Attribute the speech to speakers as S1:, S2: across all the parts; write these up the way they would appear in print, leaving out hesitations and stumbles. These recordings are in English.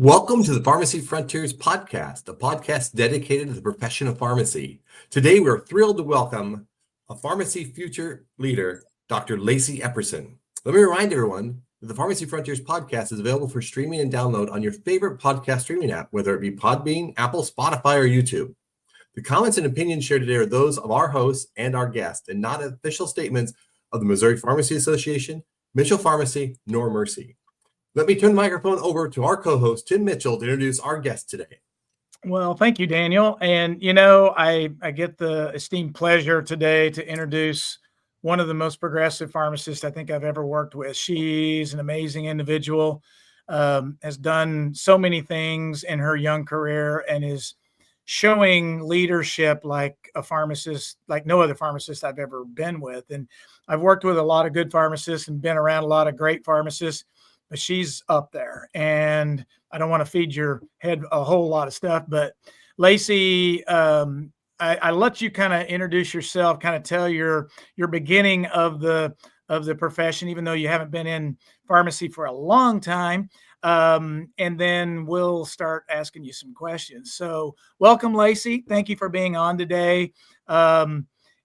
S1: Welcome to the Pharmacy Frontiers podcast, a podcast dedicated to the profession of pharmacy. Today, we're thrilled to welcome a pharmacy future leader, Dr. Lacy Epperson. Let me remind everyone that the Pharmacy Frontiers podcast is available for streaming and download on your favorite podcast streaming app, whether it be Podbean, Apple, Spotify, or YouTube. The comments and opinions shared today are those of our hosts and our guests, and not official statements of the Missouri Pharmacy Association, Mitchell Pharmacy, nor Mercy. Let me turn the microphone over to our co-host, Tim Mitchell, to introduce our guest today.
S2: Well, thank you, Daniel. And, I get the esteemed pleasure today to introduce one of the most progressive pharmacists I think I've ever worked with. She's an amazing individual, has done so many things in her young career, and is showing leadership like a pharmacist, like no other pharmacist I've ever been with. And I've worked with a lot of good pharmacists and been around a lot of great pharmacists, but she's up there. And I don't want to feed your head a whole lot of stuff, but Lacy, I let you kind of introduce yourself, kind of tell your beginning of the profession, even though you haven't been in pharmacy for a long time. And then we'll start asking you some questions. So welcome, Lacy. Thank you for being on today.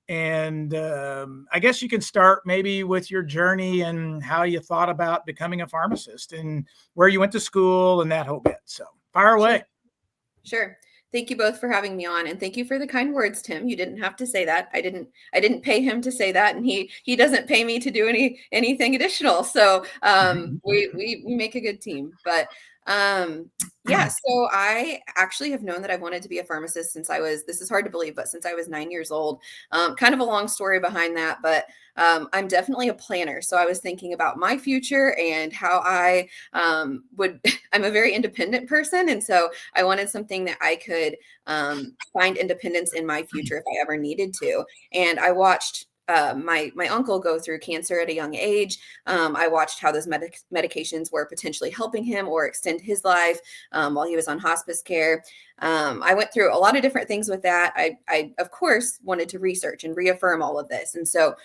S2: And I guess you can start maybe with your journey and how you thought about becoming a pharmacist and where you went to school and that whole bit. So fire away.
S3: Sure. Thank you both for having me on, and thank you for the kind words, Tim. You didn't have to say that. I didn't pay him to say that, and he doesn't pay me to do anything additional. So we make a good team. But so I actually have known that I've wanted to be a pharmacist since this is hard to believe, but since I was 9 years old. Kind of a long story behind that, but I'm definitely a planner. So I was thinking about my future and how I'm a very independent person. And so I wanted something that I could find independence in my future if I ever needed to. And I watched my uncle go through cancer at a young age. I watched how those medications were potentially helping him or extend his life while he was on hospice care. I went through a lot of different things with that. I of course wanted to research and reaffirm all of this. And so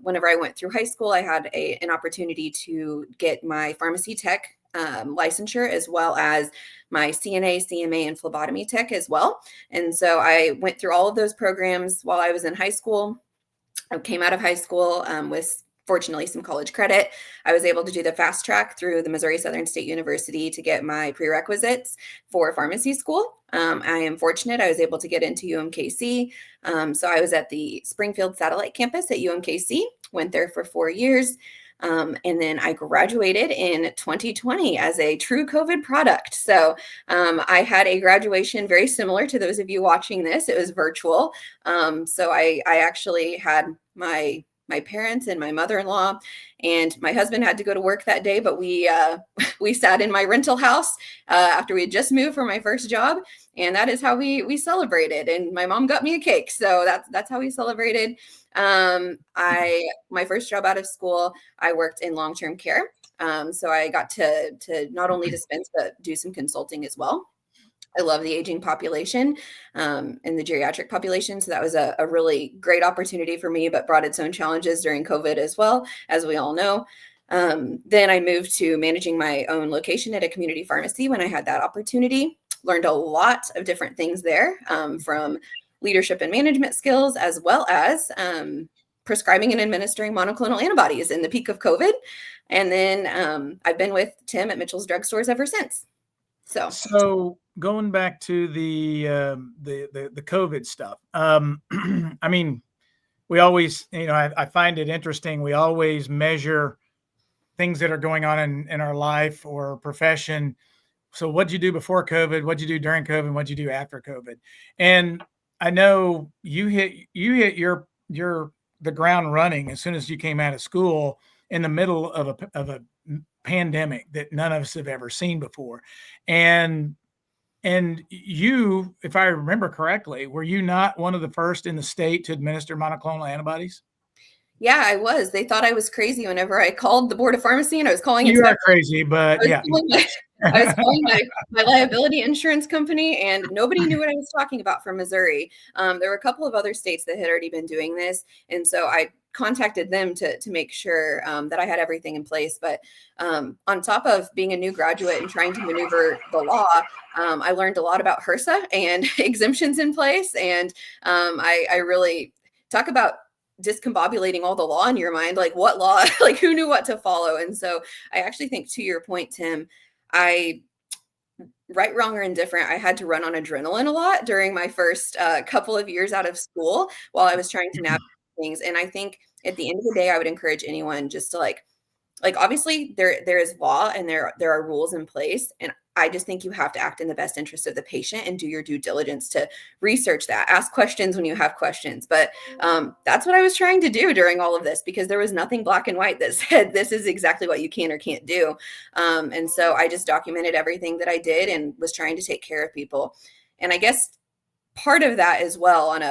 S3: whenever I went through high school, I had an opportunity to get my pharmacy tech licensure, as well as my CNA, CMA, and phlebotomy tech as well. And so I went through all of those programs while I was in high school. I came out of high school with, fortunately, some college credit. I was able to do the fast track through the Missouri Southern State University to get my prerequisites for pharmacy school. I am fortunate I was able to get into UMKC. So I was at the Springfield Satellite Campus at UMKC, went there for 4 years. And then I graduated in 2020 as a true COVID product. So I had a graduation very similar to those of you watching this. It was virtual. So I actually had my parents and my mother-in-law and my husband had to go to work that day, but we sat in my rental house after we had just moved for my first job, and that is how we celebrated. And my mom got me a cake, so that's how we celebrated. My first job out of school, I worked in long-term care, so I got to not only dispense but do some consulting as well. I love the aging population and the geriatric population. So that was a really great opportunity for me, but brought its own challenges during COVID as well, as we all know. Then I moved to managing my own location at a community pharmacy when I had that opportunity. Learned a lot of different things there, from leadership and management skills, as well as prescribing and administering monoclonal antibodies in the peak of COVID. And then I've been with Tim at Mitchell's Drugstores ever since.
S2: So going back to the COVID stuff, I mean, we always, I find it interesting. We always measure things that are going on in our life or profession. So what'd you do before COVID? What'd you do during COVID? What'd you do after COVID? And I know you hit the ground running as soon as you came out of school in the middle of a pandemic that none of us have ever seen before. And you, if I remember correctly, were you not one of the first in the state to administer monoclonal antibodies?
S3: Yeah, I was. They thought I was crazy whenever I called the Board of Pharmacy, and I was calling.
S2: You are crazy, but yeah.
S3: I was calling my liability insurance company, and nobody knew what I was talking about from Missouri. There were a couple of other states that had already been doing this, and so I contacted them to make sure that I had everything in place. But on top of being a new graduate and trying to maneuver the law, I learned a lot about HRSA and exemptions in place. And I really talk about discombobulating all the law in your mind, like what law, like who knew what to follow. And so I actually think, to your point, Tim, right, wrong, or indifferent, I had to run on adrenaline a lot during my first couple of years out of school while I was trying to navigate things. And I think at the end of the day, I would encourage anyone just to like obviously there is law and there are rules in place. And I just think you have to act in the best interest of the patient and do your due diligence to research that, ask questions when you have questions. But that's what I was trying to do during all of this, because there was nothing black and white that said this is exactly what you can or can't do. And so I just documented everything that I did and was trying to take care of people. And I guess part of that as well, on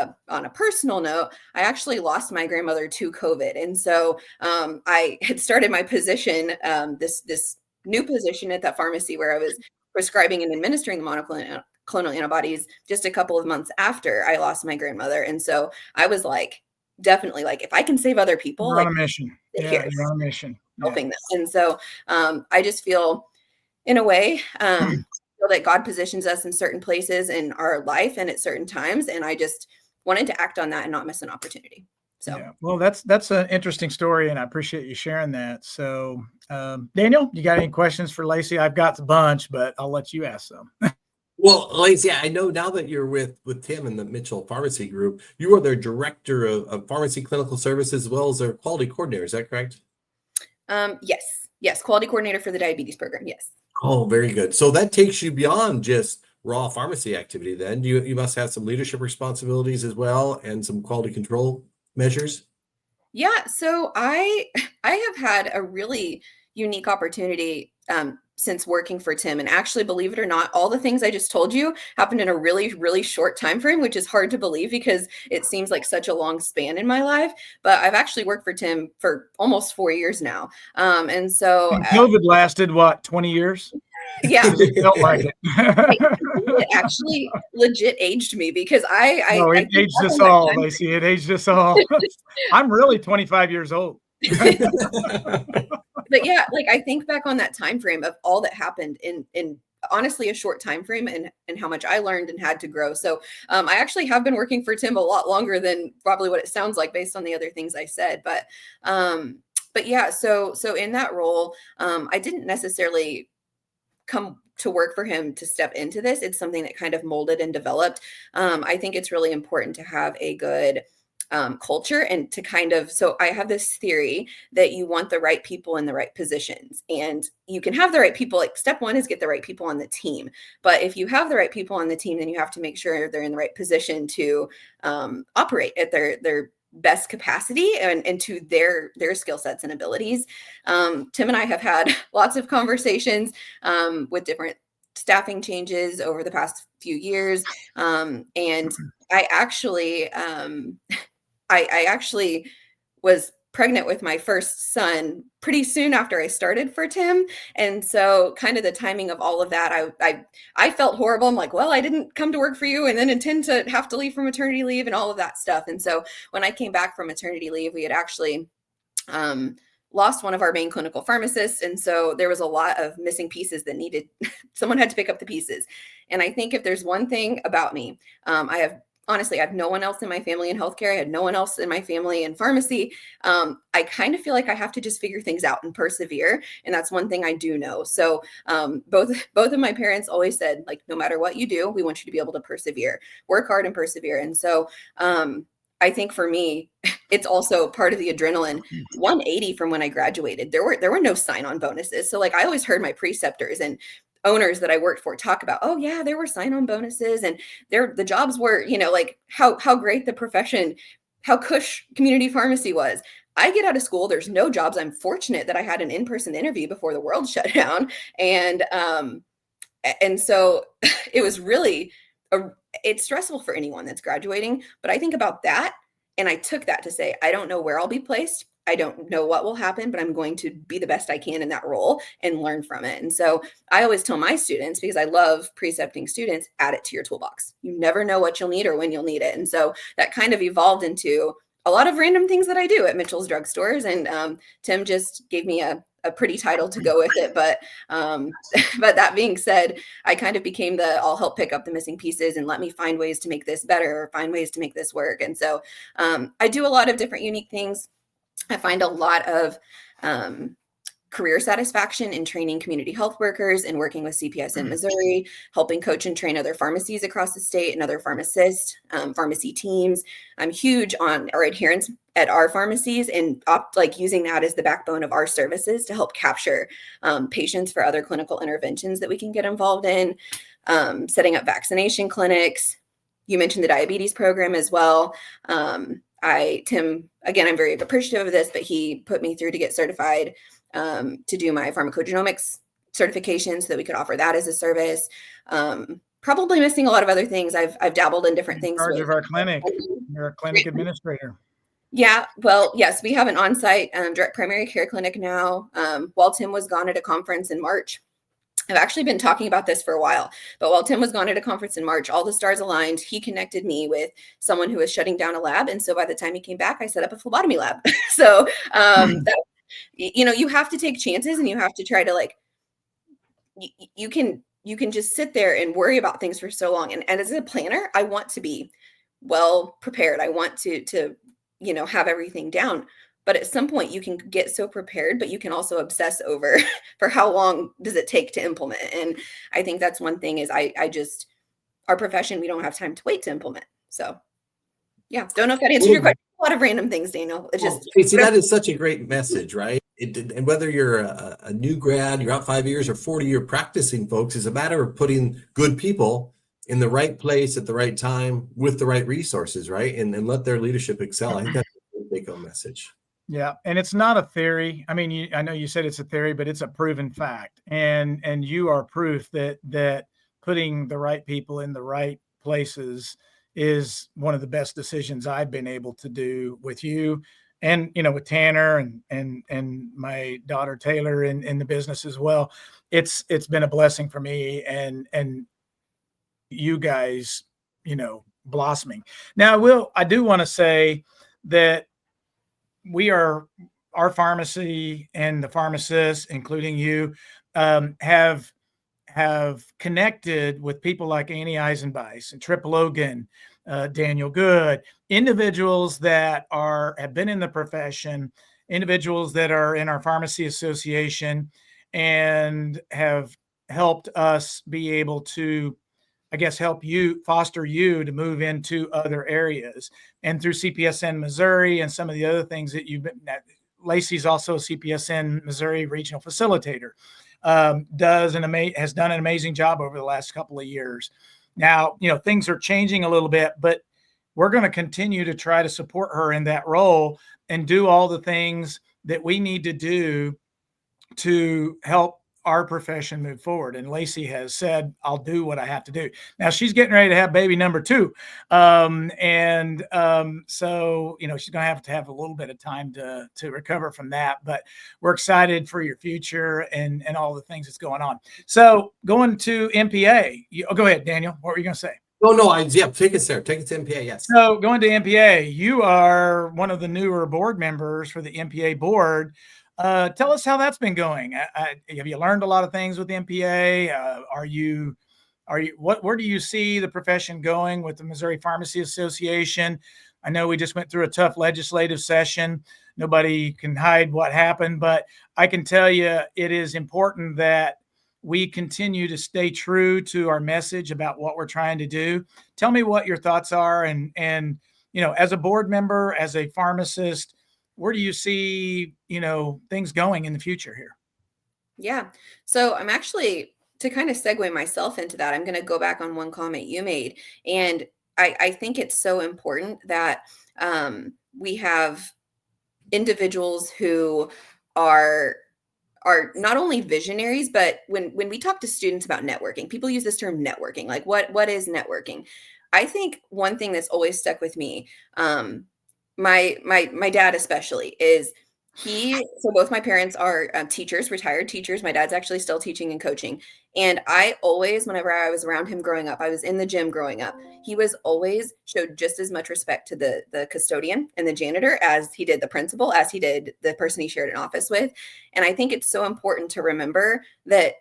S3: a personal note, I actually lost my grandmother to COVID. And so I had started my position, this new position at that pharmacy where I was prescribing and administering the monoclonal antibodies just a couple of months after I lost my grandmother. And so I was like, definitely, like, if I can save other people,
S2: you're
S3: like,
S2: on a mission.
S3: Yeah,
S2: you're on a mission.
S3: Helping them. And so I just feel, in a way, feel that God positions us in certain places in our life and at certain times. And I just wanted to act on that and not miss an opportunity. So,
S2: yeah, well, that's an interesting story, and I appreciate you sharing that. So, Daniel, you got any questions for Lacy? I've got a bunch, but I'll let you ask some.
S1: Well, Lacy, I know now that you're with Tim and the Mitchell Pharmacy Group, you are their director of pharmacy clinical services as well as their quality coordinator. Is that correct?
S3: Yes, quality coordinator for the diabetes program. Yes.
S1: Oh, very good. So that takes you beyond just raw pharmacy activity. Then you must have some leadership responsibilities as well and some quality control measures.
S3: Yeah, so I have had a really unique opportunity since working for Tim. And actually, believe it or not, all the things I just told you happened in a really, really short time frame, which is hard to believe because it seems like such a long span in my life. But I've actually worked for Tim for almost 4 years now. And so
S2: COVID lasted what, 20 years?
S3: Yeah.
S2: It felt like it.
S3: It actually legit aged me because
S2: it aged us all, Lacy. It aged us all. I'm really 25 years old.
S3: But yeah, like I think back on that time frame of all that happened in honestly a short time frame and how much I learned and had to grow. So I actually have been working for Tim a lot longer than probably what it sounds like based on the other things I said. But yeah, so in that role, I didn't necessarily come to work for him to step into this. It's something that kind of molded and developed. I think it's really important to have a good culture and to kind of, so I have this theory that you want the right people in the right positions, and you can have the right people. Like step one is get the right people on the team. But if you have the right people on the team, then you have to make sure they're in the right position to operate at their best capacity and to their skill sets and abilities. Tim and I have had lots of conversations with different staffing changes over the past few years. And I actually, I actually was pregnant with my first son pretty soon after I started for Tim. And so kind of the timing of all of that, I felt horrible. I'm like, well, I didn't come to work for you and then intend to have to leave for maternity leave and all of that stuff. And so when I came back from maternity leave, we had actually lost one of our main clinical pharmacists. And so there was a lot of missing pieces that needed, someone had to pick up the pieces. And I think if there's one thing about me, honestly, I have no one else in my family in healthcare. I had no one else in my family in pharmacy. I kind of feel like I have to just figure things out and persevere. And that's one thing I do know. So both of my parents always said, like, no matter what you do, we want you to be able to persevere, work hard and persevere. And so I think for me, it's also part of the adrenaline. 180 from when I graduated, there were no sign-on bonuses. So like I always heard my preceptors and owners that I worked for talk about, oh yeah, there were sign-on bonuses and the jobs were, like how great the profession, how cush community pharmacy was. I get out of school, there's no jobs. I'm fortunate that I had an in-person interview before the world shut down. And so it was really, it's stressful for anyone that's graduating, but I think about that. And I took that to say, I don't know where I'll be placed. I don't know what will happen, but I'm going to be the best I can in that role and learn from it. And so I always tell my students, because I love precepting students, add it to your toolbox. You never know what you'll need or when you'll need it. And so that kind of evolved into a lot of random things that I do at Mitchell's drugstores. And Tim just gave me a pretty title to go with it. But but that being said, I kind of became the I'll help pick up the missing pieces and let me find ways to make this better or find ways to make this work. And so I do a lot of different unique things. I find a lot of career satisfaction in training community health workers and working with CPS in Missouri, helping coach and train other pharmacies across the state and other pharmacists, pharmacy teams. I'm huge on our adherence at our pharmacies and using that as the backbone of our services to help capture patients for other clinical interventions that we can get involved in, setting up vaccination clinics. You mentioned the diabetes program as well. Tim, again, I'm very appreciative of this, but he put me through to get certified to do my pharmacogenomics certification so that we could offer that as a service. Probably missing a lot of other things. I've dabbled in different things.
S2: In charge of our clinic. You're a clinic administrator.
S3: Yeah, well, yes, we have an on-site direct primary care clinic now. While Tim was gone at a conference in March, I've actually been talking about this for a while, but while Tim was gone at a conference in March, all the stars aligned. He connected me with someone who was shutting down a lab. And so by the time he came back, I set up a phlebotomy lab. So you have to take chances and you have to try to you can just sit there and worry about things for so long. And as a planner, I want to be well prepared. I want to have everything down. But at some point you can get so prepared, but you can also obsess over for how long does it take to implement. And I think that's one thing is our profession, we don't have time to wait to implement. So yeah, don't know if that answered your question. A lot of random things, Daniel. It's just
S1: see, that is such a great message, right? And whether you're a new grad, you're out 5 years or 40-year practicing, folks, is a matter of putting good people in the right place at the right time with the right resources, right? And let their leadership excel. I think that's a great take-home message.
S2: Yeah, and it's not a theory. I mean, I know you said it's a theory, but it's a proven fact, and you are proof that putting the right people in the right places is one of the best decisions I've been able to do with you, and with Tanner and my daughter Taylor in the business as well. It's been a blessing for me, and you guys, blossoming. Now, I do want to say that our pharmacy and the pharmacists, including you, have connected with people like Annie Eisenbeis and Trip Logan, Daniel Good, individuals that have been in the profession, individuals that are in our pharmacy association, and have helped us be able to, I guess, help you, foster you to move into other areas. And through CPSN Missouri and some of the other things that you've been, Lacy's also a CPSN Missouri regional facilitator, has done an amazing job over the last couple of years. Now, things are changing a little bit, but we're going to continue to try to support her in that role and do all the things that we need to do to help our profession move forward. And Lacy has said, I'll do what I have to do. Now she's getting ready to have baby number 2. So, she's going to have a little bit of time to recover from that, but we're excited for your future and all the things that's going on. So going to MPA, go ahead, Daniel. What were you going to say?
S1: Take us there. Take it to MPA. Yes.
S2: So going to MPA, you are one of the newer board members for the MPA board. Tell us how that's been going. Have you learned a lot of things with the MPA? Where do you see the profession going with the Missouri Pharmacy Association? I know we just went through a tough legislative session. Nobody can hide what happened, but I can tell you it is important that we continue to stay true to our message about what we're trying to do. Tell me what your thoughts are. And as a board member, as a pharmacist, where do you see, things going in the future here?
S3: Yeah. So I'm actually, to kind of segue myself into that, I'm going to go back on one comment you made. And I think it's so important that we have individuals who are not only visionaries, but when we talk to students about networking, people use this term networking. Like what is networking? I think one thing that's always stuck with me, my dad especially, is So both my parents are teachers, retired teachers. My dad's actually still teaching and coaching. And I always, whenever I was around him growing up, I was in the gym growing up. He was always showed just as much respect to the custodian and the janitor as he did the principal, as he did the person he shared an office with. And I think it's so important to remember that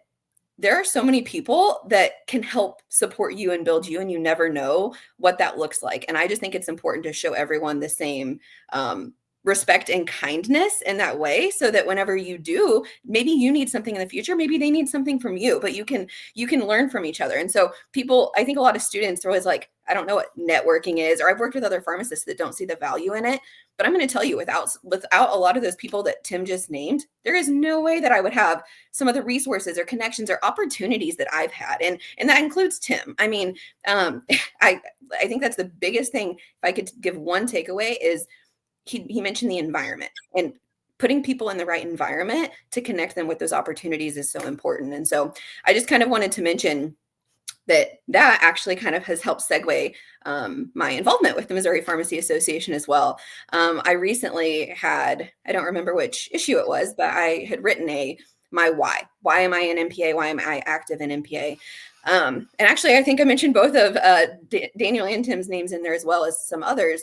S3: there are so many people that can help support you and build you, and you never know what that looks like. And I just think it's important to show everyone the same respect and kindness in that way, so that whenever you do, maybe you need something in the future, maybe they need something from you, but you can learn from each other. And so people, I think a lot of students are always like, I don't know what networking is, or I've worked with other pharmacists that don't see the value in it. But I'm going to tell you, without a lot of those people that Tim just named, there is no way that I would have some of the resources or connections or opportunities that I've had. And that includes Tim. I mean, I think that's the biggest thing. If I could give one takeaway, is he mentioned the environment, and putting people in the right environment to connect them with those opportunities is so important. And so I just kind of wanted to mention that actually kind of has helped segue my involvement with the Missouri Pharmacy Association as well. I recently had, I don't remember which issue it was, but I had written my why. Why am I an MPA? Why am I active in MPA? And actually, I think I mentioned both of Daniel and Tim's names in there, as well as some others.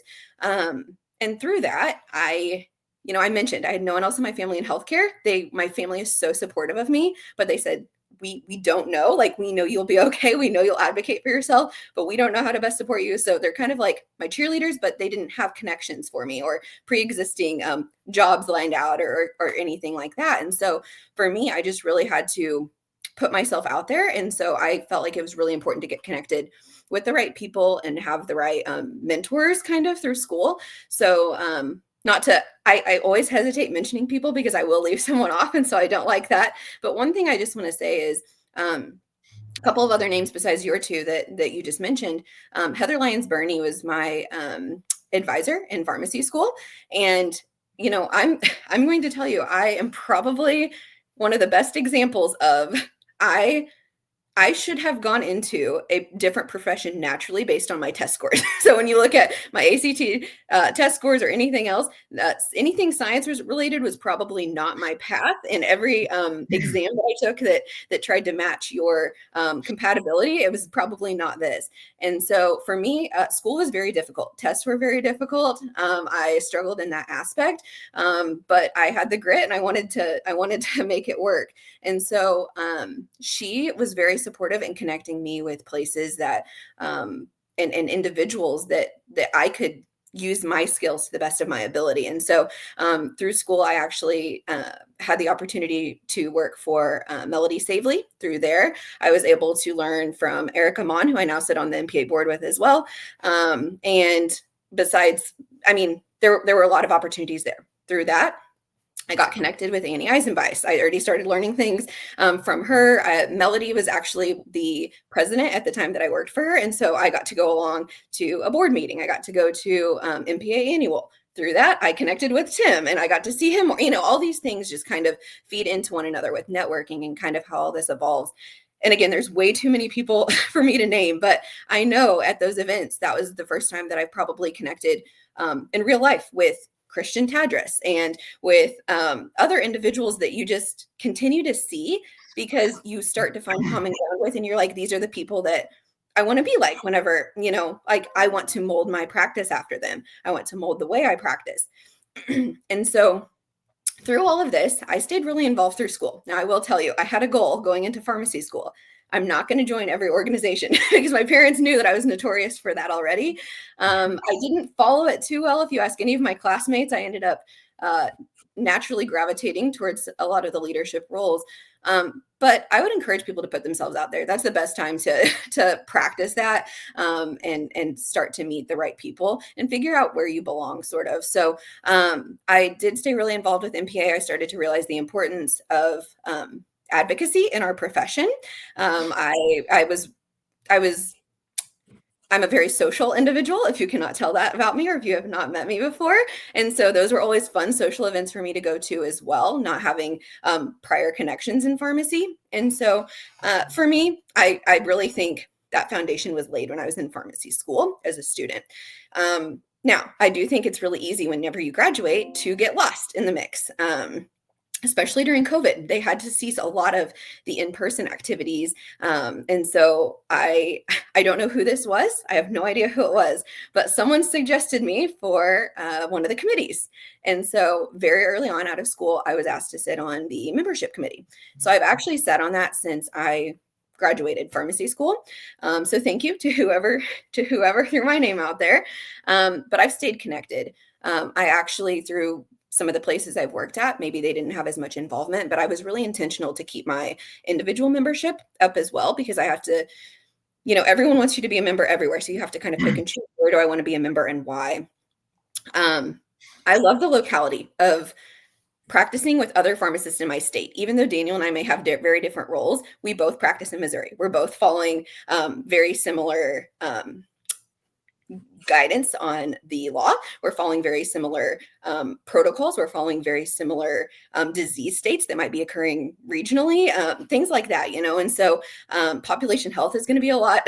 S3: And through that, I mentioned I had no one else in my family in healthcare. My family is so supportive of me, but they said, we don't know, like, we know you'll be okay. We know you'll advocate for yourself, but we don't know how to best support you. So they're kind of like my cheerleaders, but they didn't have connections for me or pre-existing jobs lined out or anything like that. And so for me, I just really had to put myself out there. And so I felt like it was really important to get connected with the right people and have the right mentors kind of through school. So I always hesitate mentioning people because I will leave someone off. And so I don't like that. But one thing I just want to say is a couple of other names besides your two that you just mentioned. Heather Lyons Burney was my advisor in pharmacy school. And, I'm going to tell you, I am probably one of the best examples of I should have gone into a different profession naturally based on my test scores. So when you look at my ACT test scores or anything else, anything science was related was probably not my path. And every exam that I took that tried to match your compatibility, it was probably not this. And so for me, school was very difficult. Tests were very difficult. I struggled in that aspect, but I had the grit and I wanted to make it work. And so she was very supportive in connecting me with places that and individuals that I could use my skills to the best of my ability. And so through school, I actually had the opportunity to work for Melody Savely. Through there, I was able to learn from Erica Mon, who I now sit on the MPA board with as well. And besides, there were a lot of opportunities there. Through that, I got connected with Annie Eisenbeiss. I already started learning things from her. Melody was actually the president at the time that I worked for her. And so I got to go along to a board meeting. I got to go to MPA annual. Through that, I connected with Tim and I got to see him more. All these things just kind of feed into one another with networking and kind of how all this evolves. And again, there's way too many people for me to name, but I know at those events, that was the first time that I probably connected in real life with Christian Tadris and with other individuals that you just continue to see because you start to find common ground with, and you're like, these are the people that I want to be like whenever, like I want to mold my practice after them. I want to mold the way I practice. And so through all of this, I stayed really involved through school. Now, I will tell you, I had a goal going into pharmacy school. I'm not going to join every organization because my parents knew that I was notorious for that already. I didn't follow it too well. If you ask any of my classmates, I ended up naturally gravitating towards a lot of the leadership roles. But I would encourage people to put themselves out there. That's the best time to practice that and start to meet the right people and figure out where you belong, sort of. So I did stay really involved with MPA. I started to realize the importance of advocacy in our profession. I'm a very social individual, if you cannot tell that about me or if you have not met me before. And so those were always fun social events for me to go to as well, not having prior connections in pharmacy. And so for me, I really think that foundation was laid when I was in pharmacy school as a student. Now, I do think it's really easy whenever you graduate to get lost in the mix. Especially during COVID, they had to cease a lot of the in-person activities. And so I don't know who this was. I have no idea who it was, but someone suggested me for one of the committees. And so very early on out of school, I was asked to sit on the membership committee. So I've actually sat on that since I graduated pharmacy school. So thank you to whoever threw my name out there. But I've stayed connected. I actually, through some of the places I've worked at, maybe they didn't have as much involvement, but I was really intentional to keep my individual membership up as well, because I have to, everyone wants you to be a member everywhere. So you have to kind of pick and choose, where do I want to be a member and why? I love the locality of practicing with other pharmacists in my state. Even though Daniel and I may have very different roles, we both practice in Missouri. We're both following very similar guidance on the law. We're following very similar protocols. We're following very similar disease states that might be occurring regionally, things like that, And so population health is going to be a lot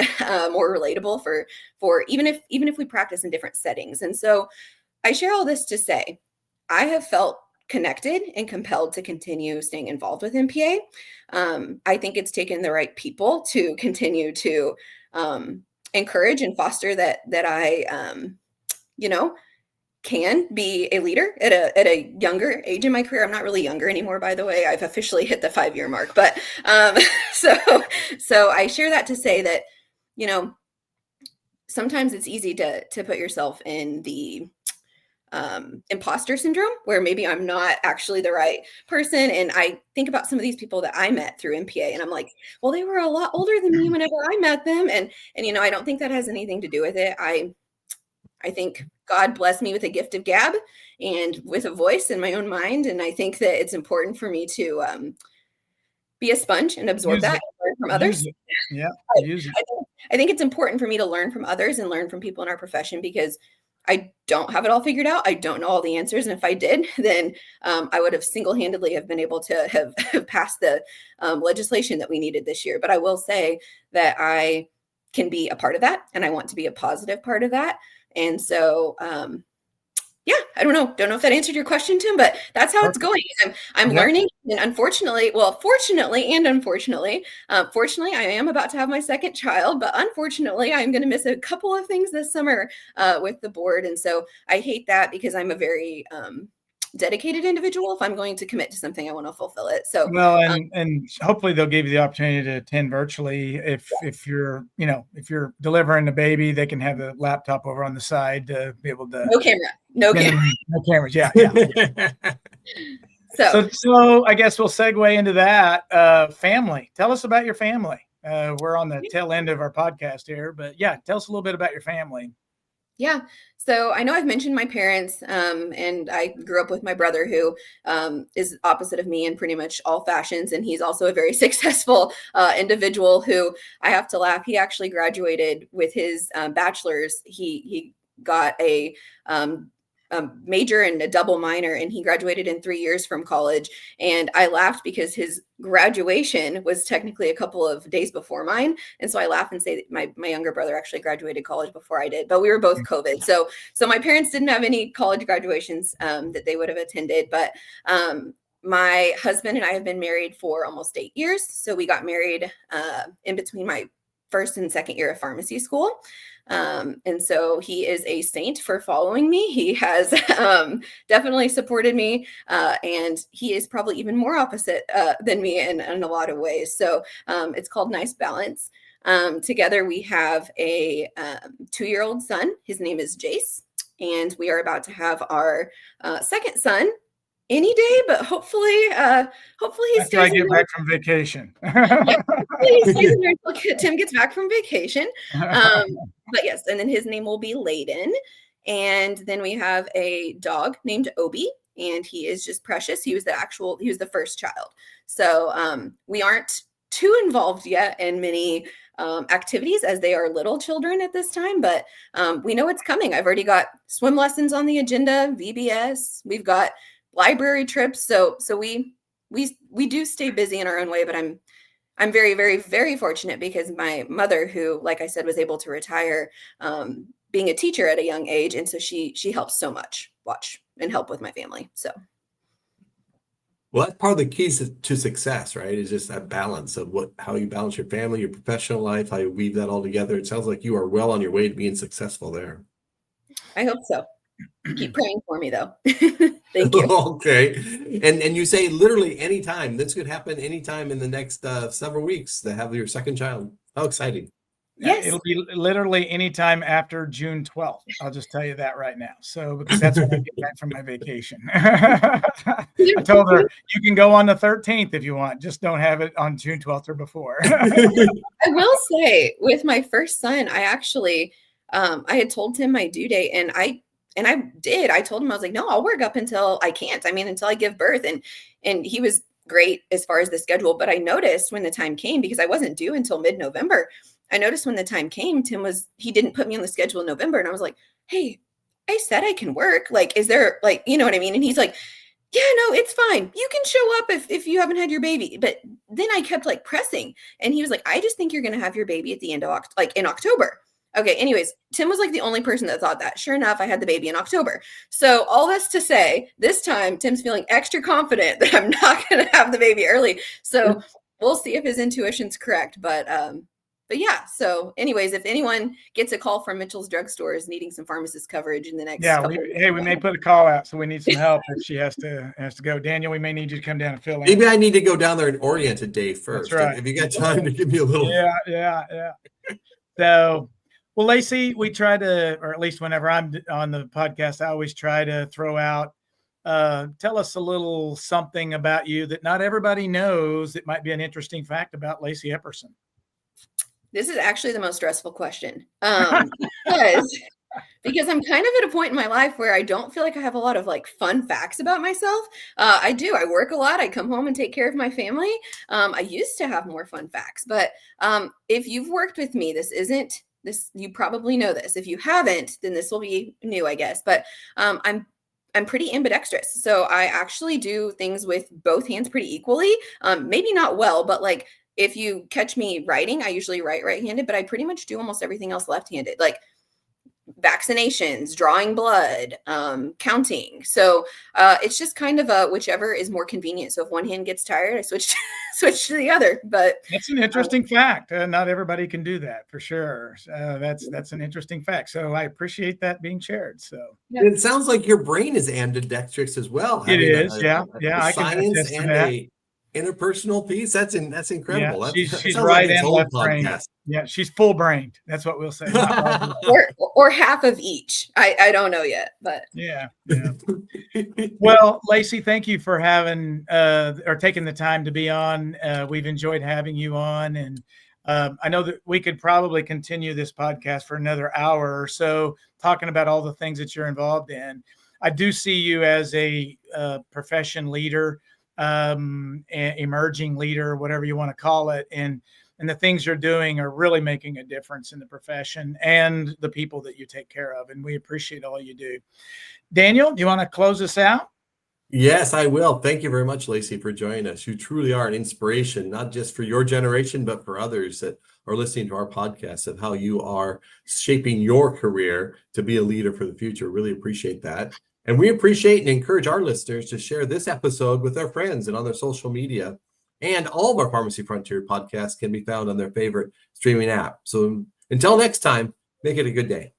S3: more relatable for even if we practice in different settings. And so I share all this to say, I have felt connected and compelled to continue staying involved with MPA. I think it's taken the right people to continue to encourage and foster that I, can be a leader at a younger age in my career. I'm not really younger anymore, by the way. I've officially hit the 5-year mark, but so I share that to say that, sometimes it's easy to put yourself in the imposter syndrome, where maybe I'm not actually the right person. And I think about some of these people that I met through MPA, and I'm like, well, they were a lot older than me whenever I met them. And I don't think that has anything to do with it. I think God blessed me with a gift of gab and with a voice in my own mind. And I think that it's important for me to be a sponge and absorb that and learn from others.
S2: Yeah, use it.
S3: I think it's important for me to learn from others and learn from people in our profession, because I don't have it all figured out. I don't know all the answers. And if I did, then I would have single-handedly have been able to have passed the legislation that we needed this year. But I will say that I can be a part of that, and I want to be a positive part of that. And so, I don't know if that answered your question, Tim, but that's how it's going. I'm learning, and fortunately, and unfortunately, fortunately, I am about to have my second child, but unfortunately, I'm going to miss a couple of things this summer with the board. And so I hate that, because I'm a very dedicated individual. If I'm going to commit to something, I want to fulfill it. So
S2: and hopefully they'll give you the opportunity to attend virtually. If you're delivering a baby, they can have a laptop over on the side to be able to.
S3: No cameras.
S2: Yeah.
S3: So
S2: I guess we'll segue into that. Family. Tell us about your family. We're on the tail end of our podcast here, but tell us a little bit about your family.
S3: Yeah. So I know I've mentioned my parents, and I grew up with my brother, who is opposite of me in pretty much all fashions. And he's also a very successful individual who, I have to laugh, he actually graduated with his bachelor's. He got a major and a double minor, and he graduated in 3 years from college. And I laughed because his graduation was technically a couple of days before mine. And so I laugh and say that my younger brother actually graduated college before I did, but we were both COVID. So my parents didn't have any college graduations that they would have attended. But my husband and I have been married for almost 8 years. So we got married in between my first and second year of pharmacy school. And so he is a saint for following me. He has definitely supported me, and he is probably even more opposite than me in a lot of ways. So it's called Nice Balance. Together we have a 2-year-old son. His name is Jace, and we are about to have our second son any day, but hopefully he
S2: stays. I get back from vacation.
S3: He stays in there until Tim gets back from vacation. But yes, and then his name will be Layden. And then we have a dog named Obi, and he is just precious. He was the first child. So we aren't too involved yet in many activities, as they are little children at this time, but we know it's coming. I've already got swim lessons on the agenda, VBS. We've got library trips. So we do stay busy in our own way, but I'm very, very, very fortunate, because my mother, who, like I said, was able to retire being a teacher at a young age. And so she helps so much watch and help with my family. So.
S1: Well, that's part of the keys to success, right? Is just that balance of how you balance your family, your professional life, how you weave that all together. It sounds like you are well on your way to being successful there.
S3: I hope so. Keep praying for me, though. Thank you.
S1: Okay. And you say literally anytime. This could happen anytime in the next several weeks to have your second child. How exciting.
S3: Yes.
S2: It'll be literally anytime after June 12th. I'll just tell you that right now. So, because that's when I get back from my vacation. I told her, you can go on the 13th if you want. Just don't have it on June 12th or before.
S3: I will say, with my first son, I actually, I had told him my due date, and I did. I told him, I was like, no, I'll work up until I can't. I mean, until I give birth. And he was great as far as the schedule. But I noticed when the time came, because I wasn't due until mid-November, I noticed when the time came, he didn't put me on the schedule in November. And I was like, hey, I said I can work. Like, is there, like, you know what I mean? And he's like, yeah, no, it's fine. You can show up if you haven't had your baby. But then I kept like pressing, and he was like, I just think you're going to have your baby at the end of in October. Okay. Anyways, Tim was like the only person that thought that. Sure enough, I had the baby in October. So all this to say, this time Tim's feeling extra confident that I'm not going to have the baby early. So we'll see if his intuition's correct. But yeah. So anyways, if anyone gets a call from Mitchell's drugstores needing some pharmacist coverage in the next couple of weeks,
S2: we may put a call out, so we need some help if she has to go. Daniel, we may need you to come down and fill in.
S1: Maybe I need to go down there and orient a day first.
S2: That's right.
S1: If you got time to give me a little.
S2: Yeah. So, well, Lacy, we try to, or at least whenever I'm on the podcast, I always try to throw out, tell us a little something about you that not everybody knows. It might be an interesting fact about Lacy Epperson.
S3: This is actually the most stressful question, because I'm kind of at a point in my life where I don't feel like I have a lot of like fun facts about myself. I do. I work a lot. I come home and take care of my family. I used to have more fun facts, but if you've worked with me, you probably know this. If you haven't, then this will be new, I guess. But I'm pretty ambidextrous. So I actually do things with both hands pretty equally. Maybe not well, but like, if you catch me writing, I usually write right-handed, but I pretty much do almost everything else left-handed, like vaccinations, drawing blood, counting. So it's just kind of whichever is more convenient. So if one hand gets tired, I switch to the other. But
S2: that's an interesting fact. Not everybody can do that, for sure. That's an interesting fact. So I appreciate that being shared. So
S1: it sounds like your brain is ambidextrous as well.
S2: It is, yeah. I can
S1: science and a interpersonal piece. That's incredible.
S2: Yeah, she's right and left brain. Yeah, she's full brained. That's what we'll say.
S3: or half of each. I don't know yet, but
S2: yeah. Well, Lacy, thank you for having or taking the time to be on. We've enjoyed having you on, and I know that we could probably continue this podcast for another hour or so, talking about all the things that you're involved in. I do see you as a profession leader, emerging leader, whatever you want to call it, and the things you're doing are really making a difference in the profession and the people that you take care of, and we appreciate all you do. Daniel, do you want to close us out?
S1: Yes, I will. Thank you very much, Lacy, for joining us. You truly are an inspiration, not just for your generation, but for others that are listening to our podcast, of how you are shaping your career to be a leader for the future. Really appreciate that. And we appreciate and encourage our listeners to share this episode with their friends and on their social media. And all of our Pharmacy Frontier podcasts can be found on their favorite streaming app. So until next time, make it a good day.